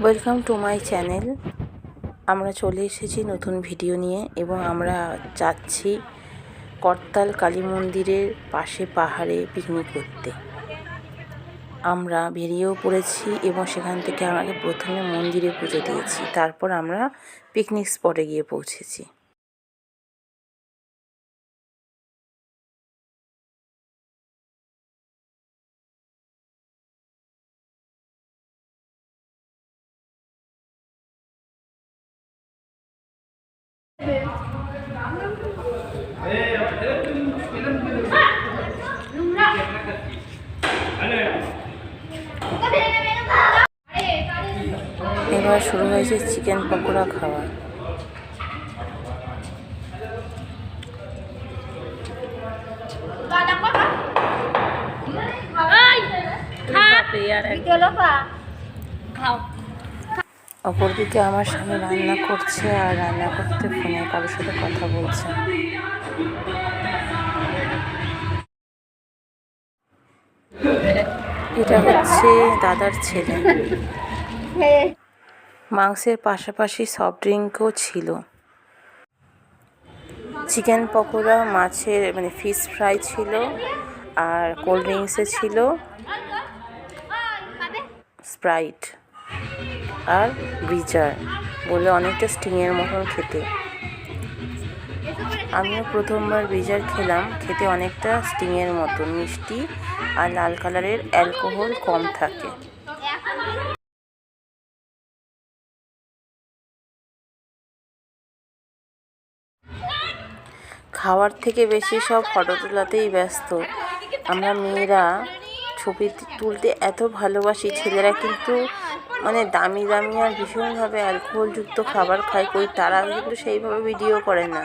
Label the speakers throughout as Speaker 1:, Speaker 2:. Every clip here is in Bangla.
Speaker 1: Welcome to my channel. আমরা চলে এসেছি নতুন ভিডিও নিয়ে এবং আমরা যাচ্ছি করতাল কালী মন্দিরের পাশে পাহাড়ে পিকনিক করতে। আমরা বেরিয়েও পড়েছি এবং সেখান থেকে আমাকে প্রথমে মন্দিরে পুজো দিয়েছি, তারপর আমরা পিকনিক স্পটে গিয়ে পৌঁছেছি। এবার শুরু হয়েছে চিকেন পকোড়া খাওয়া। অপরদিকে আমার স্বামী রান্না করছে আর রান্না করতে ফোনে কারোর সাথে কথা বলছে। এটা হচ্ছে দাদার ছেলে। মাংসের পাশাপাশি সফট ড্রিঙ্কও ছিল। চিকেন পকোড়া, মাছের ফিশ ফ্রাই ছিল, আর কোল্ড ড্রিঙ্কসে ছিল স্প্রাইট আর ব্রিজার, বলে অনেকটা স্টিংয়ের মতন খেতে। আমিও প্রথমবার ব্রিজার খেলাম, খেতে অনেকটা স্টিংয়ের মতন মিষ্টি আর লাল কালারের, অ্যালকোহল কম থাকে। খাওয়ার থেকে বেশি সব ফটো তোলাতেই ব্যস্ত। আমরা মেয়েরা ছবি তুলতে এত ভালোবাসি, ছেলেরা কিন্তু দামি দামি আর ভীষণভাবে অ্যালকোহলযুক্ত খাবার খায়, কই তারা কিন্তু সেইভাবে ভিডিও করে না।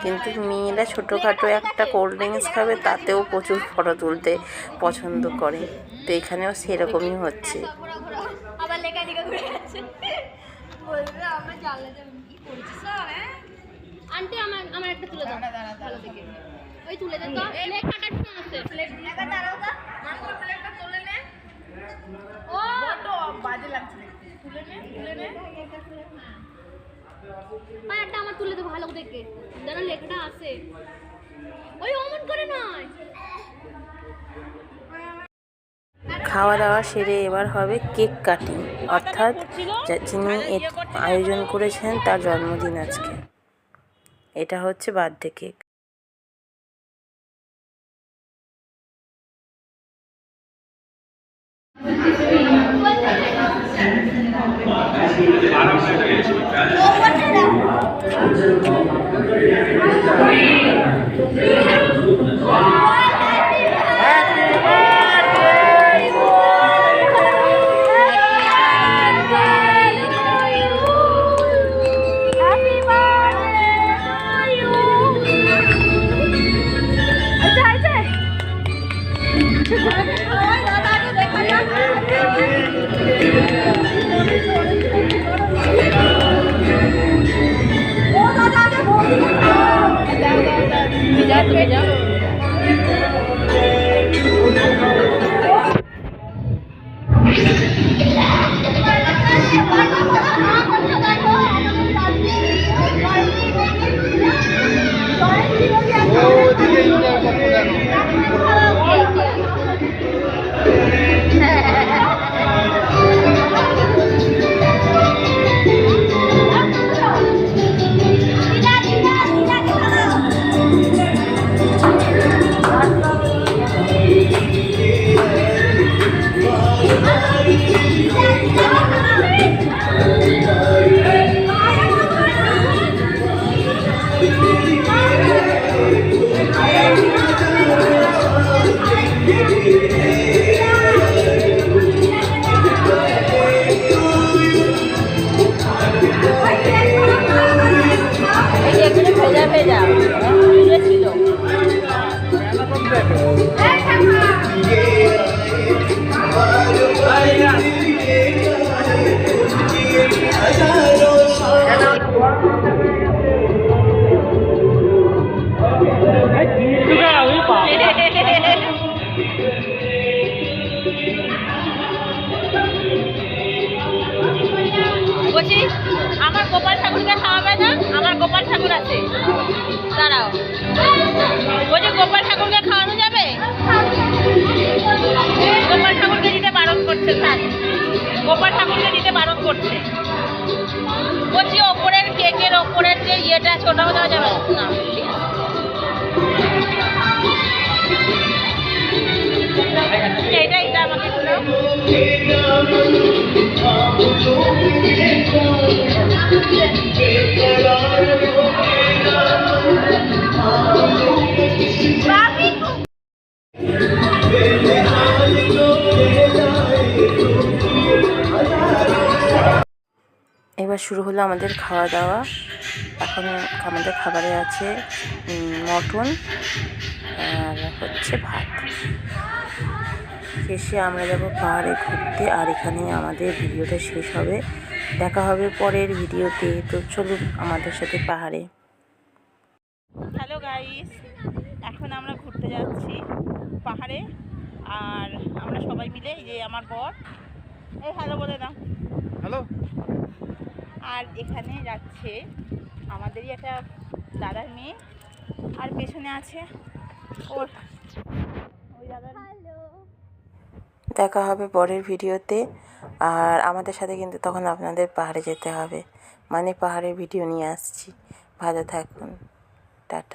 Speaker 1: কিন্তু মেয়েরা ছোটোখাটো একটা কোল্ড ড্রিঙ্কস খাবে, তাতেও প্রচুর ফটো তুলতে পছন্দ করে। তো এখানেও সেরকমই হচ্ছে।
Speaker 2: আন্টি আমার একটা তুলে দাও, ভালো দেখে ওই তুলে দে তো, লেখাটা ঠিক আছে, লেখা দাঁড়াও তো, মানকর প্লেটটা তুলে নে। ও বড় বাজে লাগছে, তুলে নে ভাই, একটা আমার তুলে দে ভালো দেখে, যেন লেখাটা আছে। ওই অমন করে নয়।
Speaker 1: খাওয়া দাওয়া সেরে এবার হবে কেক কাটিং, অর্থাৎ যিনি আয়োজন করেছেন তার জন্মদিন আজকে। এটা হচ্ছে বার্থডে কেক।
Speaker 2: আছে, দাঁড়াও। ওই যে গোপাল ঠাকুরকে খাওয়ানো যাবে, গোপাল ঠাকুরকে দিতে বারণ করছে স্যার, গোপাল ঠাকুরকে দিতে বারণ করছে। বলছি ওপরের কেকের ওপরের যে ইয়েটা আছে ওটাও দেওয়া যাবে না, ঠিক আছে? এটা আমাকে দাও।
Speaker 1: এবার শুরু হলো আমাদের খাওয়া দাওয়া। এখন আমাদের খাবারে আছে মটন আর হচ্ছে ভাত। শেষে আমরা যাব পাহাড়ে ঘুরতে, আর এখানে আমাদের ভিডিওটা শেষ হবে। দেখা হবে পরের ভিডিওতে। তো চলুন আমাদের সাথে পাহাড়ে।
Speaker 2: হ্যালো গাইস, এখন আমরা ঘুরতে যাচ্ছি পাহাড়ে, আর আমরা সবাই মিলে, এই যে আমার বর, এই হ্যালো বলে দাও।
Speaker 3: হ্যালো।
Speaker 2: আর এখানে যাচ্ছে আমাদেরই একটা দাদার মেয়ে, আর পেছনে আছে ওই দাদার।
Speaker 1: দেখা হবে পরের ভিডিওতে। আর আমাদের সাথে কিন্তু তখন আপনাদের পাহাড়ে যেতে হবে, মানে পাহাড়ের ভিডিও নিয়ে আসছি। ভালো থাকুন, টাটা।